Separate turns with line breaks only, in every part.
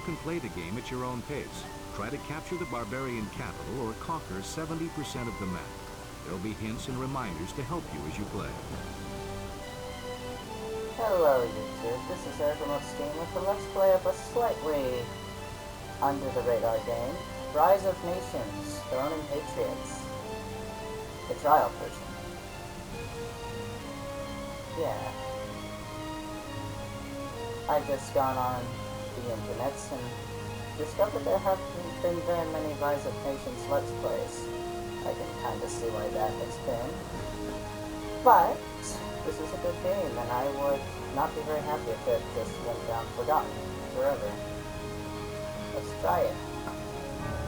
can play the game at your own pace. Try to capture the barbarian capital or conquer 70% of the map. There'll be hints and reminders to help you as you play.
Hello YouTube, this is Remote Steam with a Let's Play of a slightly under the radar game, Rise of Nations, Throne and Patriots. The trial version. Yeah. I've just gone on the internets and discovered there haven't been very many Rise of Nations Let's Plays. I can kind of see why that has been. But this is a good game, and I would not be very happy if it just went down forgotten forever. Let's try it.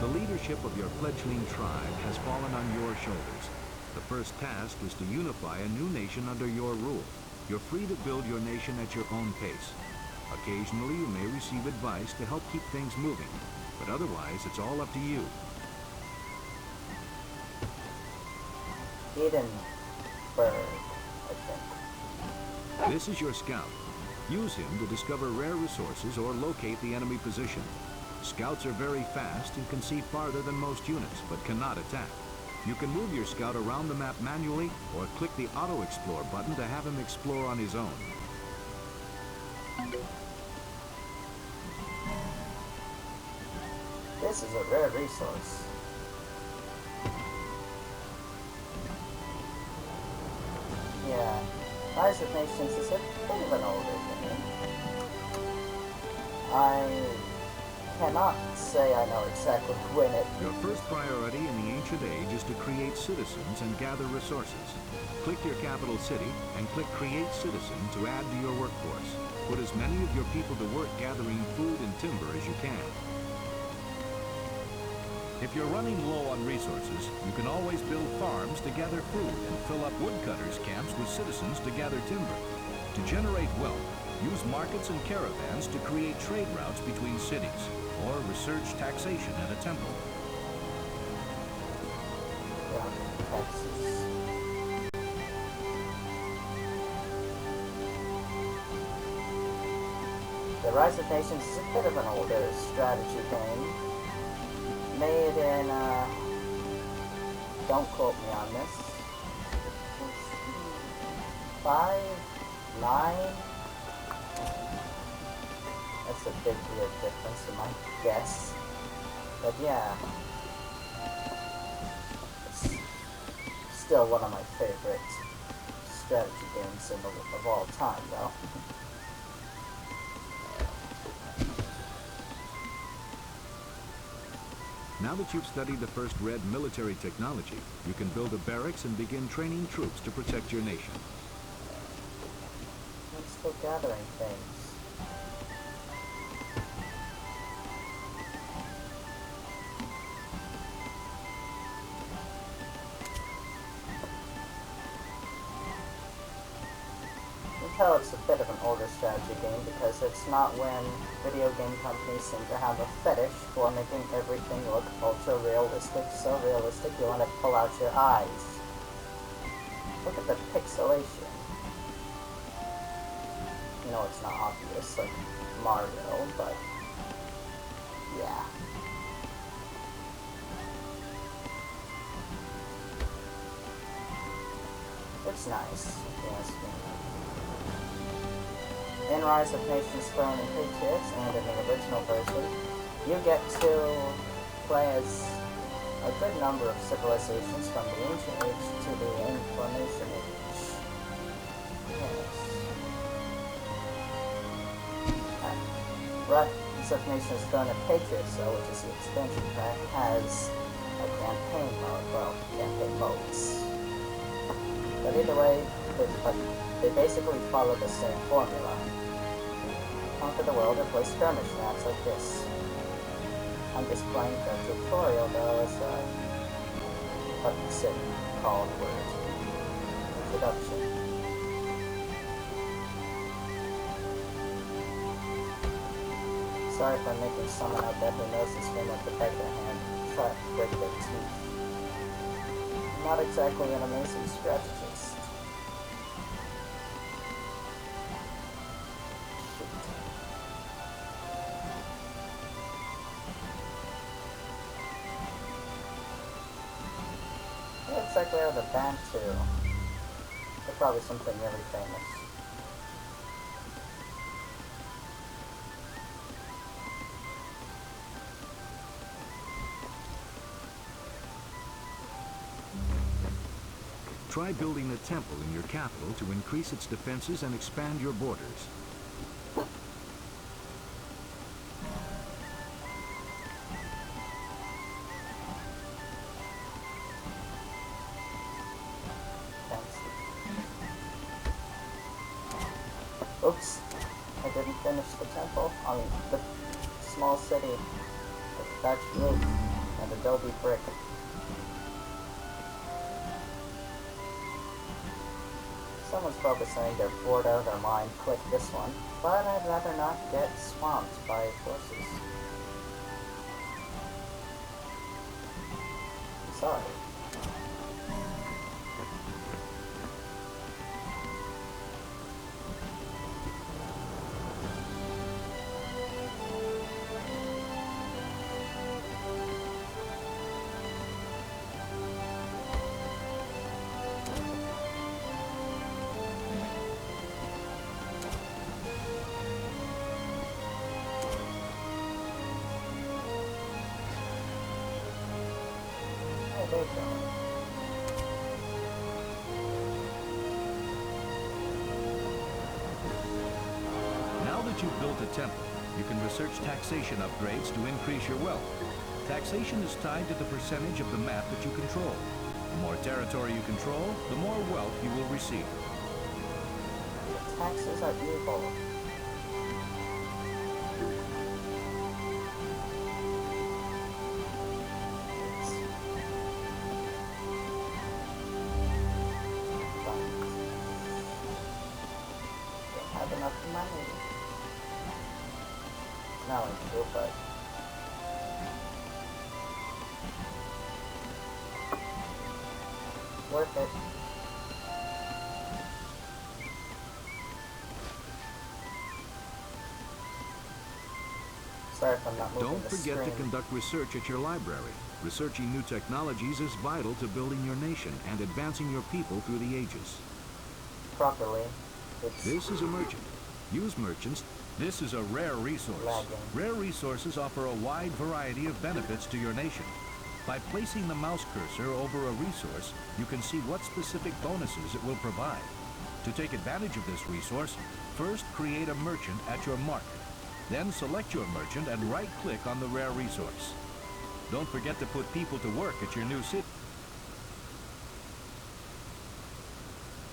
The leadership of your fledgling tribe has fallen on your shoulders. The first task is to unify a new nation under your rule. You're free to build your nation at your own pace. Occasionally, you may receive advice to help keep things moving, but otherwise, it's all up to you.
Edinburgh, I think.
This is your scout. Use him to discover rare resources or locate the enemy position. Scouts are very fast and can see farther than most units, but cannot attack. You can move your scout around the map manually, or click the Auto Explore button to have him explore on his own.
This is a rare resource. Yeah, Rise of Nations is a bit of an older game. I cannot say I know exactly when it...
Your first priority in the ancient age is to create citizens and gather resources. Click your capital city and click Create Citizen to add to your workforce. Put as many of your people to work gathering food and timber as you can. If you're running low on resources, you can always build farms to gather food and fill up woodcutters' camps with citizens to gather timber. To generate wealth, use markets and caravans to create trade routes between cities, or research taxation at a temple.
The Rise of Nations is a bit of an older strategy game. Made in, don't quote me on this, 5, 9? That's a big weird difference in my guess. But yeah. It's still one of my favorite strategy games of all time, though.
Now that you've studied the first red military technology, you can build a barracks and begin training troops to protect your nation.
I'm still gathering things. You can tell it's a bit of an older strategy game because it's not when video game companies seem to have a fetish for making everything look ultra realistic, so realistic you want to pull out your eyes. Look at the pixelation. You know it's not obvious like Mario, but yeah. It's nice, if you ask me. In Rise of Nations, Throne and Patriots, and in the original version, you get to play as a good number of civilizations from the Ancient Age to the Information Age. Yes. Rise of Nations, Throne and Patriots, though, which is the expansion pack, has a campaign mode, well, campaign modes. But either way, they basically follow the same formula. Conquer the world or play skirmish maps like this. I'm just playing the tutorial though as a called word. Introduction. Sorry if I'm making someone out there who knows this game like the back of their hand try to break their teeth. Not exactly an amazing strategist. like we are the band too. They're probably something really famous.
Try building a temple in your capital to increase its defenses and expand your borders.
Oops, I didn't finish the temple. I mean, the small city with thatched roof and adobe brick. Someone's probably saying they're bored out of their mind, click this one, but I'd rather not get swamped by forces. I'm sorry. There you go.
Now that you've built a temple, you can research taxation upgrades to increase your wealth. Taxation is tied to the percentage of the map that you control. The more territory you control, the more wealth you will receive.
The taxes are evil. Enough money. Now I do, but worth it. Sorry if I'm not moving.
Don't forget to conduct research at your library. Researching new technologies is vital to building your nation and advancing your people through the ages.
Properly.
This is a merchant. Use merchants. This is a rare resource. Rare resources offer a wide variety of benefits to your nation. By placing the mouse cursor over a resource, you can see what specific bonuses it will provide. To take advantage of this resource, first create a merchant at your market. Then select your merchant and right-click on the rare resource. Don't forget to put people to work at your new city.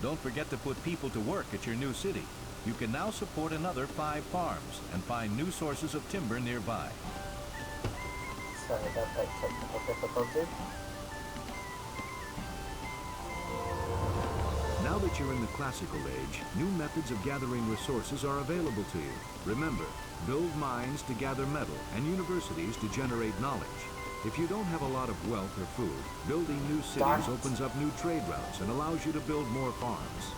Don't forget to put people to work at your new city. You can now support another 5 farms and find new sources of timber nearby.
Sorry about that technical difficulty.
Now that you're in the classical age, new methods of gathering resources are available to you. Remember, build mines to gather metal and universities to generate knowledge. If you don't have a lot of wealth or food, building new cities opens up new trade routes and allows you to build more farms.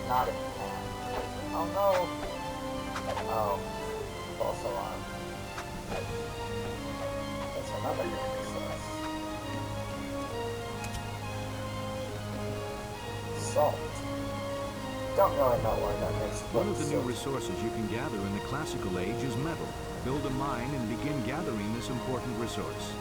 Not if you can. Oh no! Oh, false alarm. That's another resource. Salt. Don't really know where that is.
One of the new resources you can gather in the classical age is metal. Build a mine and begin gathering this important resource.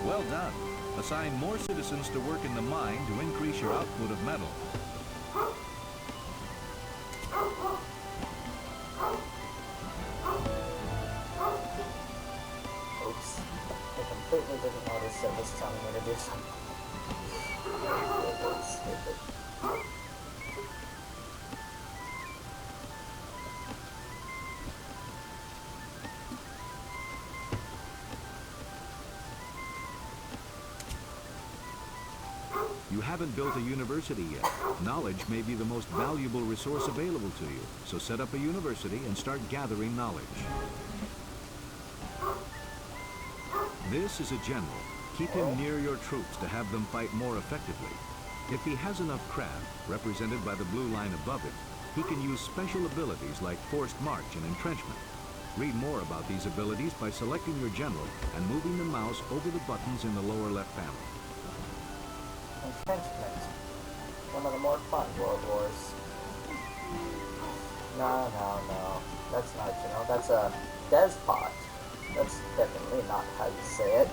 Well done. Assign more citizens to work in the mine to increase your output of metal.
Oops. I completely didn't notice service telling me to do something. That's stupid.
You haven't built a university yet. Knowledge may be the most valuable resource available to you, so set up a university and start gathering knowledge. This is a general. Keep him near your troops to have them fight more effectively. If he has enough craft, represented by the blue line above it, he can use special abilities like forced march and entrenchment. Read more about these abilities by selecting your general and moving the mouse over the buttons in the lower left panel.
Entrenchment. One of the more fun World Wars. No. That's not, that's a despot. That's definitely not how you say it.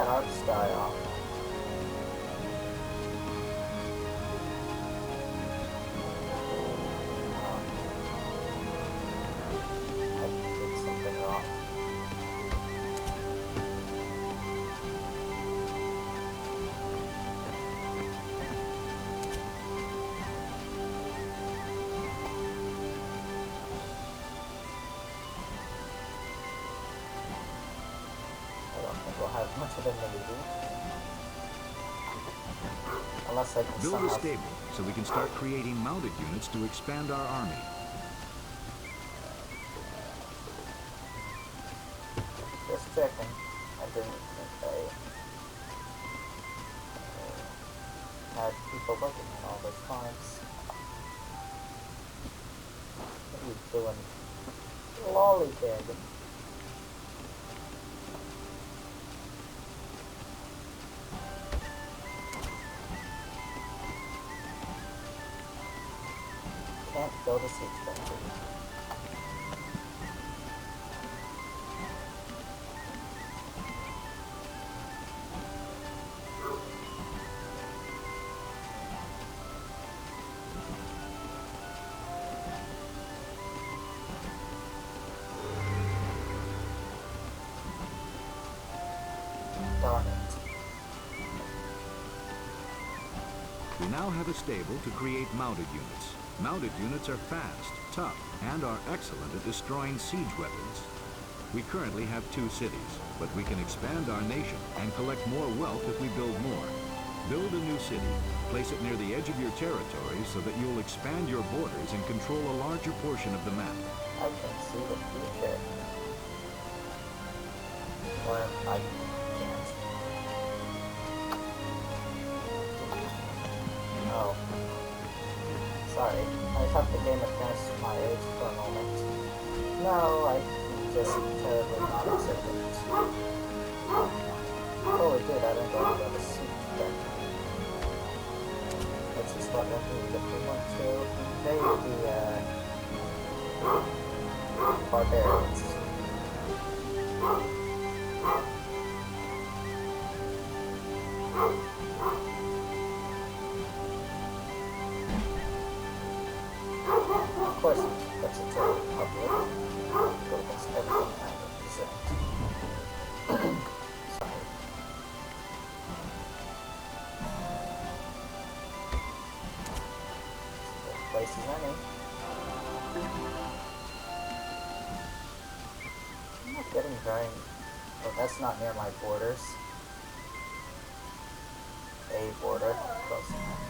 Art style. I did something wrong. I don't think we'll have much of a navy. Unless I can
Build a
somehow...
stable so we can start creating mounted units to expand our army.
Just checking. I didn't think I had people looking at all those times. What are you doing? Lollygag. Can't go to siege country. Darn it.
We now have a stable to create mounted units. Mounted units are fast, tough, and are excellent at destroying siege weapons. We currently have 2 cities, but we can expand our nation and collect more wealth if we build more. Build a new city, place it near the edge of your territory so that you'll expand your borders and control a larger portion of the map.
I can see the future. Or I can't. Oh. Sorry. I thought the game advanced my age for a moment. No, I'm just terribly not observant. Oh, it did. I don't know about the siege then. Let's just start looking if we want to invade the barbarians. Of course, that's a terrible public. Go against everything I represent. Sorry. Good place as any. I'm not getting very... Oh, that's not near my borders. A border. Close enough.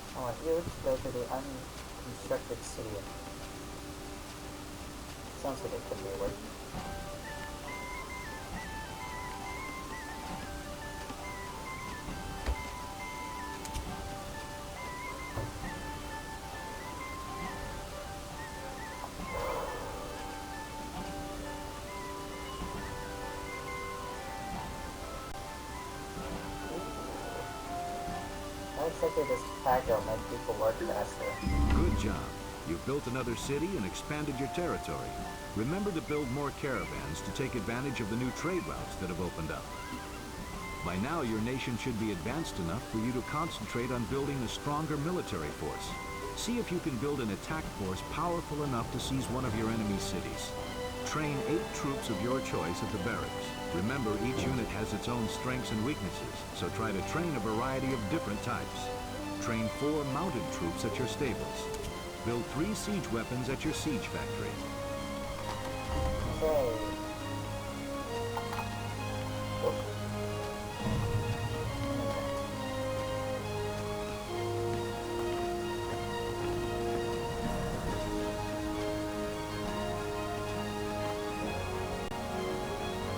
I want you to go to the unconstructed city. Sounds like it could be worth. Looks like this pack will make people work faster.
Good job. You've built another city and expanded your territory. Remember to build more caravans to take advantage of the new trade routes that have opened up. By now, your nation should be advanced enough for you to concentrate on building a stronger military force. See if you can build an attack force powerful enough to seize one of your enemy's cities. Train 8 troops of your choice at the barracks. Remember, each unit has its own strengths and weaknesses, so try to train a variety of different types. Train 4 mounted troops at your stables. Build 3 siege weapons at your siege factory.
Okay.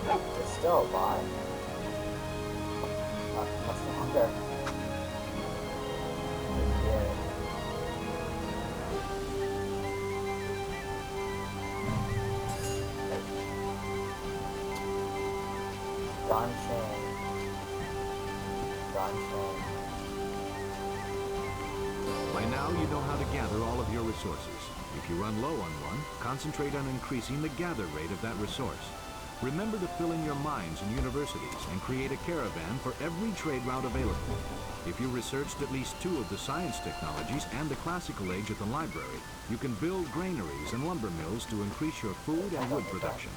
There's still a lot. Not much longer. Yeah. Gun chain.
By now, you know how to gather all of your resources. If you run low on one, concentrate on increasing the gather rate of that resource. Remember to fill in your mines and universities and create a caravan for every trade route available. If you researched at least 2 of the science technologies and the classical age at the library, you can build granaries and lumber mills to increase your food and wood production.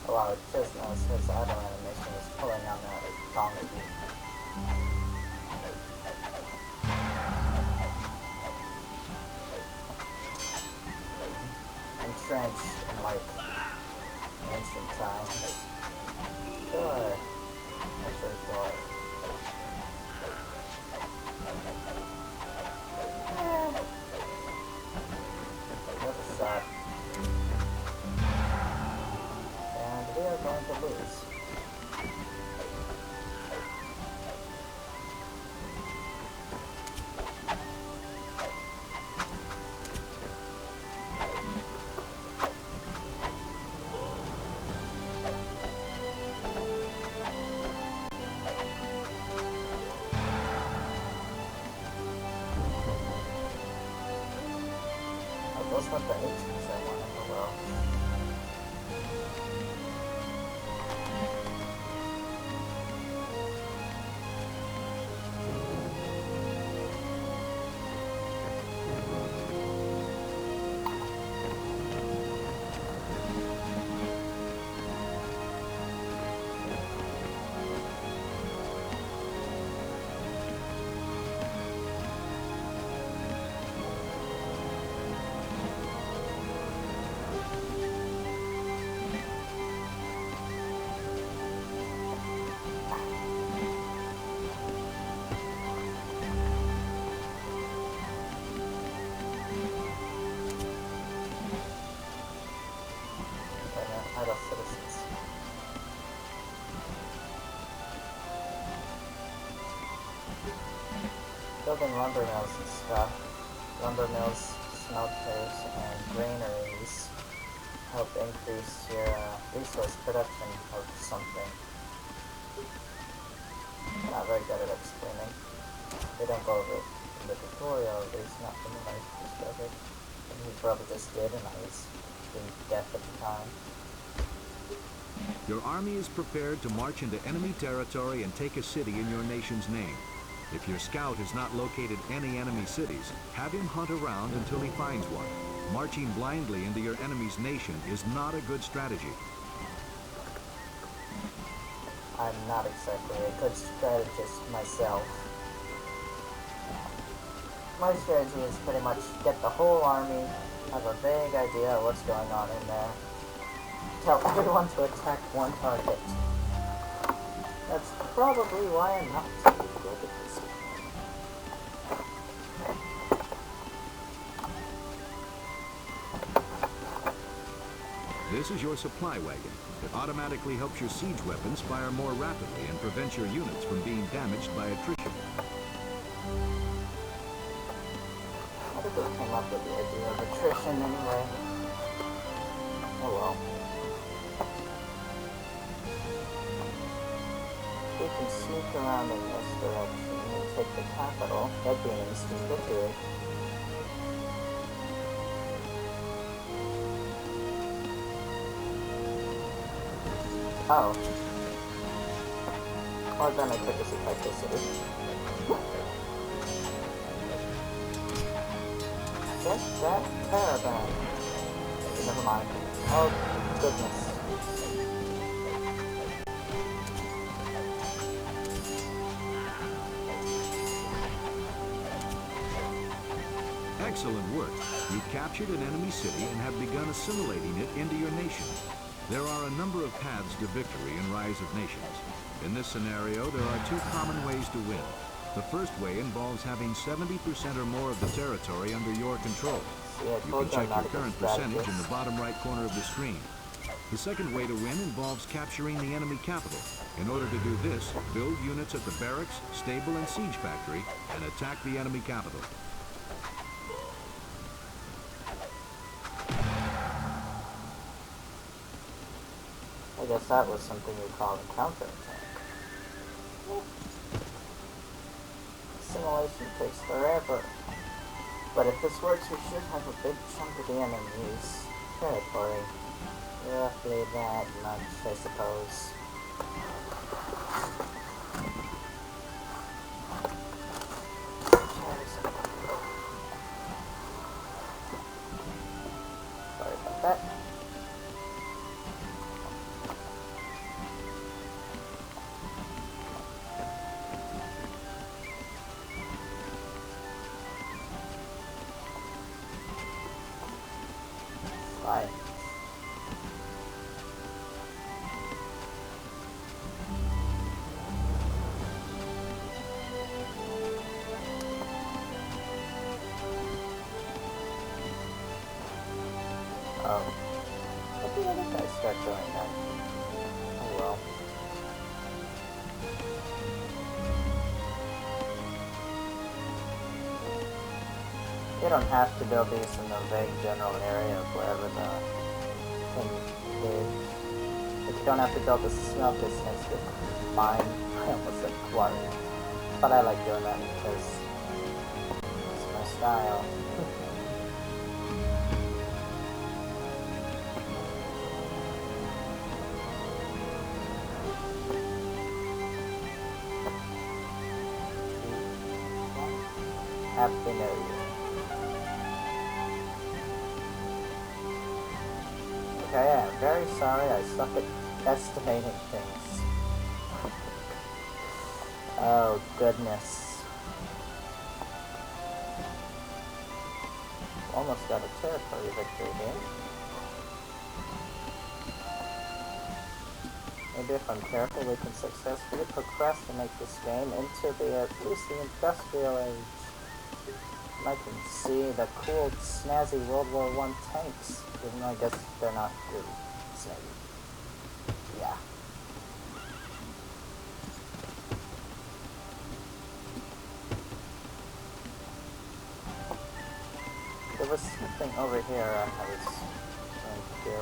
Wow, it just noticed his auto animation is pulling on the donkey. Entrenched in like ancient times. Sure. That's really cool. Another shot. And we are going to lose. Those were the 18s I won in the world. Idle citizens. Building lumber mills and stuff. Lumber mills, smelters, and granaries help increase your resource production of something. I'm not very good at explaining. They don't go over it in the tutorial, at least not in the nice discovered. And he probably just did, and I was being deaf at the time.
Your army is prepared to march into enemy territory and take a city in your nation's name. If your scout has not located any enemy cities, have him hunt around until he finds one. Marching blindly into your enemy's nation is not a good strategy.
I'm not exactly a good strategist myself. My strategy is pretty much get the whole army, have a vague idea of what's going on in there, tell everyone to attack one target. That's probably why I'm not too good at this game.
This is your supply wagon. It automatically helps your siege weapons fire more rapidly and prevents your units from being damaged by attrition.
How did they come up with the idea of attrition anyway? Oh well. We can sneak around in this direction and take the capital. That'd be an instant victory. Oh. Well, then I took this attack this city. Get that caravan. Never mind. Oh, goodness.
Excellent work. You've captured an enemy city and have begun assimilating it into your nation. There are a number of paths to victory in Rise of Nations. In this scenario, there are two common ways to win. The first way involves having 70% or more of the territory under your control. You can check your current percentage in the bottom right corner of the screen. The second way to win involves capturing the enemy capital. In order to do this, build units at the barracks, stable, and siege factory, and attack the enemy capital.
I guess that was something we call a counterattack. Assimilation takes forever. But if this works, we should have a big chunk of the enemy's territory. Roughly that much, I suppose. Sorry about that. Bye. Oh. Let the other guys start doing that. Oh well. You don't have to build these in the vague general area of wherever the thing is. But you don't have to build the smelters next to mine. I almost said quarry. But I like doing that because it's my style. Happy New Year. Okay, I'm very sorry, I suck at estimating things. Oh, goodness. Almost got a territory victory here. Maybe if I'm careful, we can successfully procrastinate this game into the industrial age. And I can see the cool, snazzy World War I tanks, even though I guess they're not really snazzy. Yeah. There was something over here I was going to do.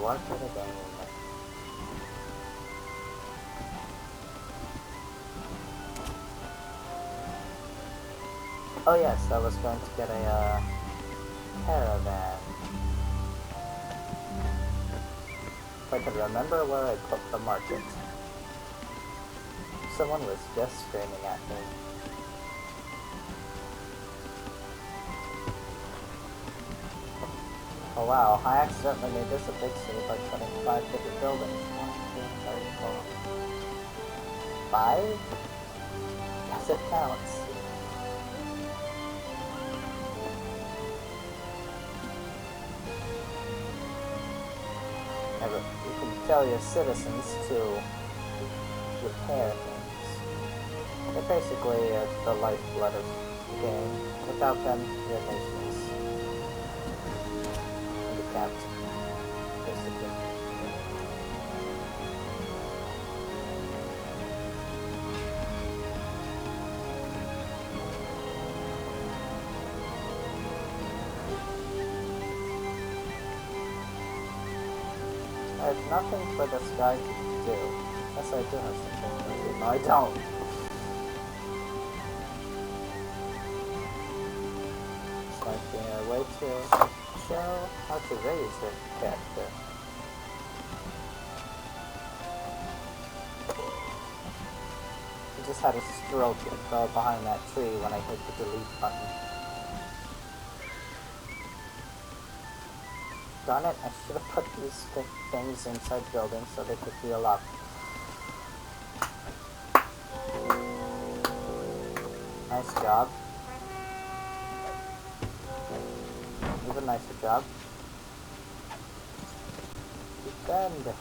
What could have done with that? Oh yes, I was going to get a caravan. If I could remember where I put the market. Someone was just screaming at me. Oh wow, I accidentally made this a big city by putting 5 different buildings. 1, 2, 3, 4, 5? as it counts. You can tell your citizens to repair things. They're basically the lifeblood of the game. Without them, your nation is handicapped, basically. I have nothing for this guy to do. Yes, I do have something for you. No, I don't. It's like a way to show how to raise your character. I just had a stroke and fell behind that tree when I hit the delete button. Darn it, I should have put these things inside buildings so they could heal up. Nice job. Even nicer job. Defend.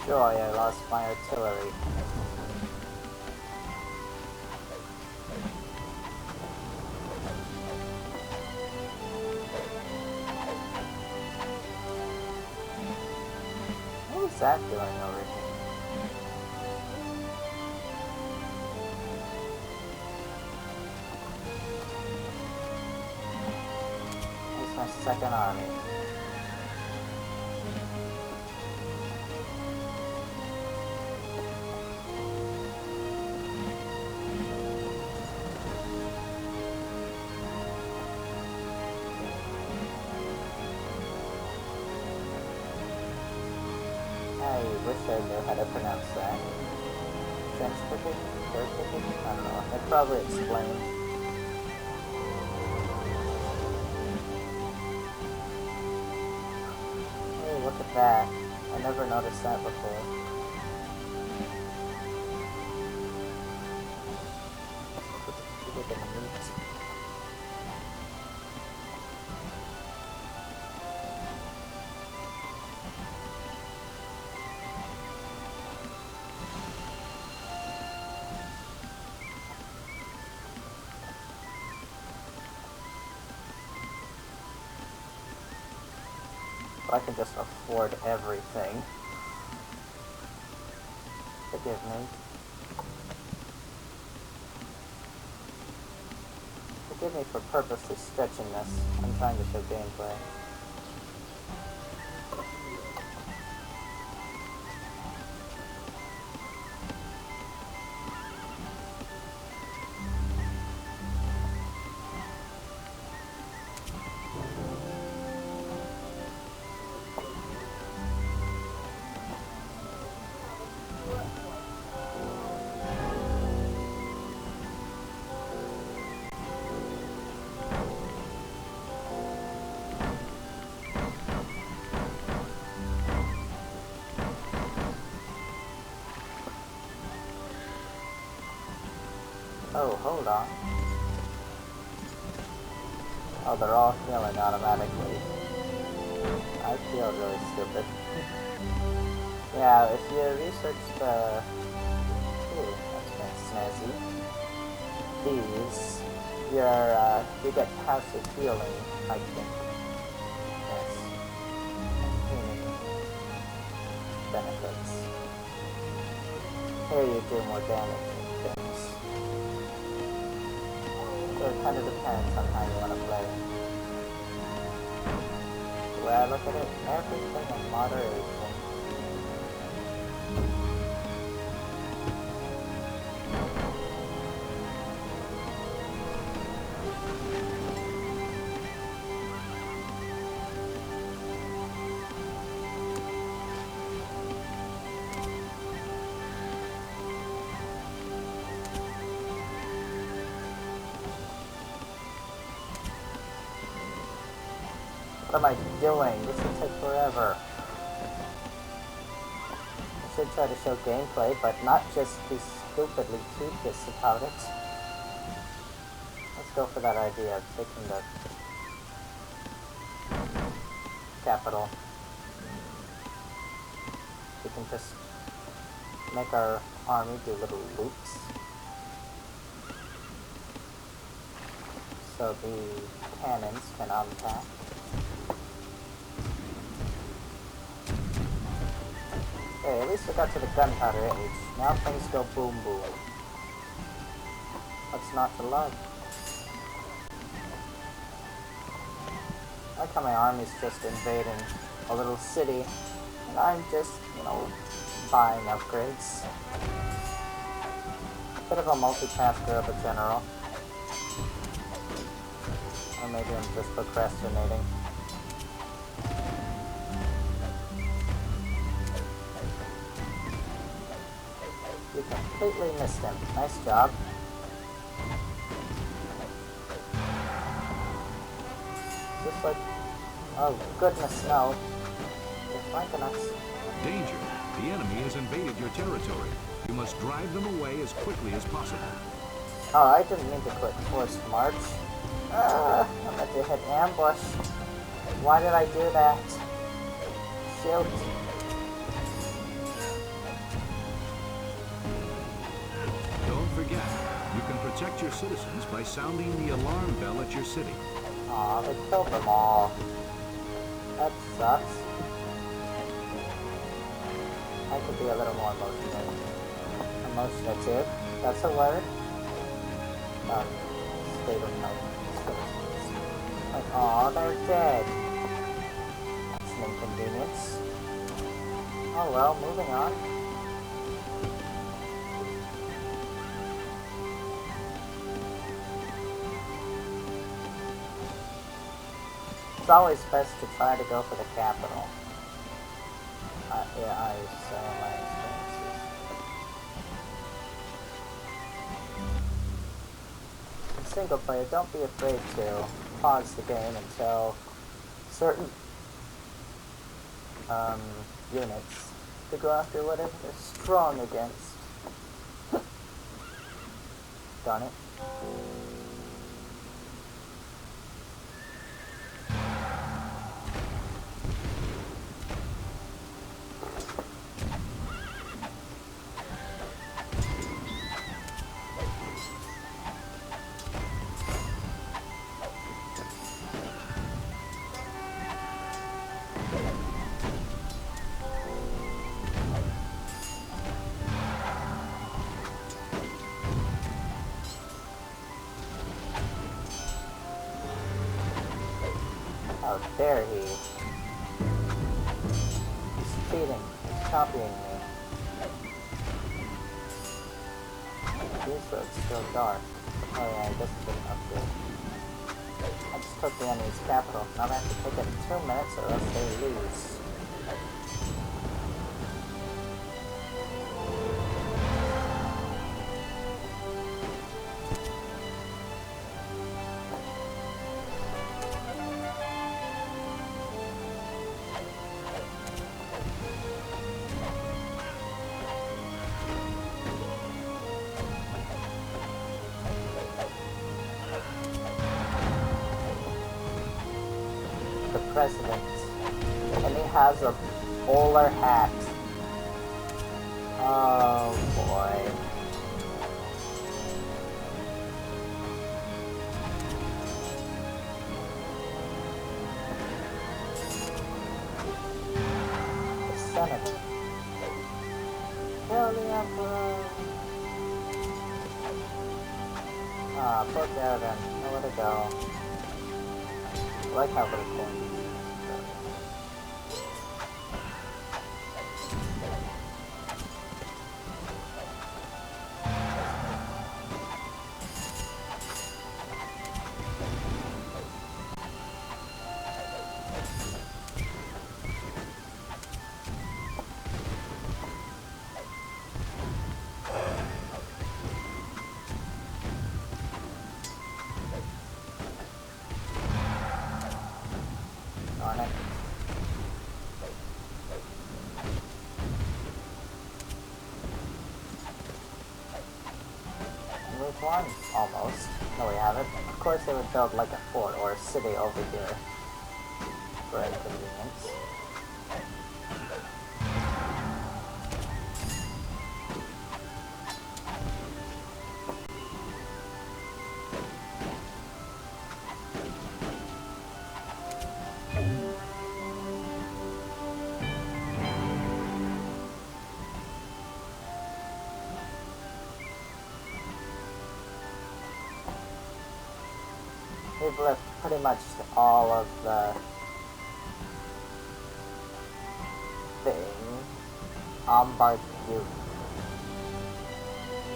Joy, I lost my artillery. What was that doing over here? Here's my second army. I wish I knew how to pronounce that. French cooking? Bird cooking? I don't know. I'd probably explain. Hey, look at that. I never noticed that before. Look at the meat. I can just afford everything. Forgive me. Forgive me for purposely stretching this. I'm trying to show gameplay. Oh, hold on. Oh, they're all healing automatically. I feel really stupid. Yeah, if you research the... Ooh, that's kind of snazzy. These, you get passive healing, I think. Yes. Healing benefits. Here you do more damage and things. So it kind of depends on how you want to play. the way I look at it, everything in moderation. What am I doing? This should take forever. I should try to show gameplay, but not just be stupidly tedious about it. Let's go for that idea of taking the capital. We can just make our army do little loops. So the cannons can unpack. Okay, at least we got to the gunpowder age. Now things go boom boom. What's not to love? I like how my army's just invading a little city, and I'm just, buying upgrades. Bit of a multitasker of a general. Or maybe I'm just procrastinating. You completely missed him. Nice job. Just like... Oh, goodness, no. They're flanking us.
Danger! The enemy has invaded your territory. You must drive them away as quickly as possible.
Oh, I didn't mean to click forced march. I'm about to hit ambush. Why did I do that? Shoot.
Don't forget, you can protect your citizens by sounding the alarm bell at your city.
Aw, they killed them all. That sucks. I could be a little more emotional. That's a word. State of my citizens. Like, aw, they're dead. That's an inconvenience. Oh well, moving on. It's always best to try to go for the capital. Yeah, I say my experiences. In single player, don't be afraid to pause the game until certain units to go after whatever they're strong against. Darn it. How dare he? He's cheating. He's copying me. These roads still dark. Oh yeah, I guess it didn't upgrade. I just took the enemy's capital. Now I have to take it in 2 minutes or else they lose. President, and he has a bowler hat. Oh boy. The Senate. Kill the Emperor. Ah, poor Garden. Nowhere to go. I like how little coins. course they would build like a fort or a city over here for inconvenience. We've left pretty much all of the thing on Barbu.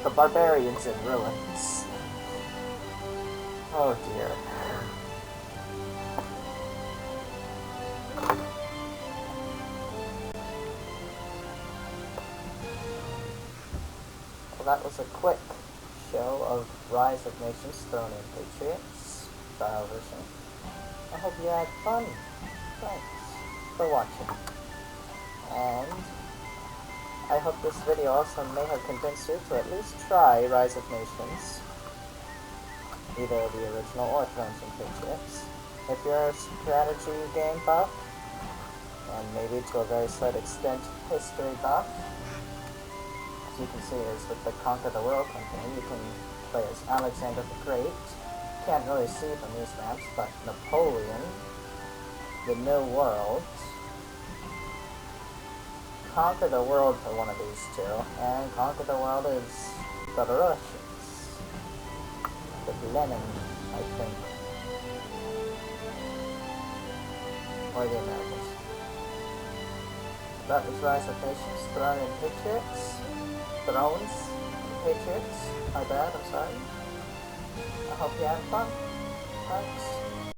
The barbarians in ruins. Oh dear. Well, that was a quick show of Rise of Nations thrown in Patriots style version. I hope you had fun. Thanks for watching. And I hope this video also may have convinced you to at least try Rise of Nations, either the original or Thrones and Patriots. If you're a strategy game buff, and maybe to a very slight extent history buff, as you can see is with the Conquer the World campaign, you can play as Alexander the Great. Can't really see from these maps, but Napoleon, the New World, Conquer the World for one of these two, and Conquer the World is the Russians, with Lenin, I think, or the Americans. That was Rise of Nations, Throne and Patriots, Thrones and Patriots, my bad, I'm sorry. I hope you had fun. Thanks.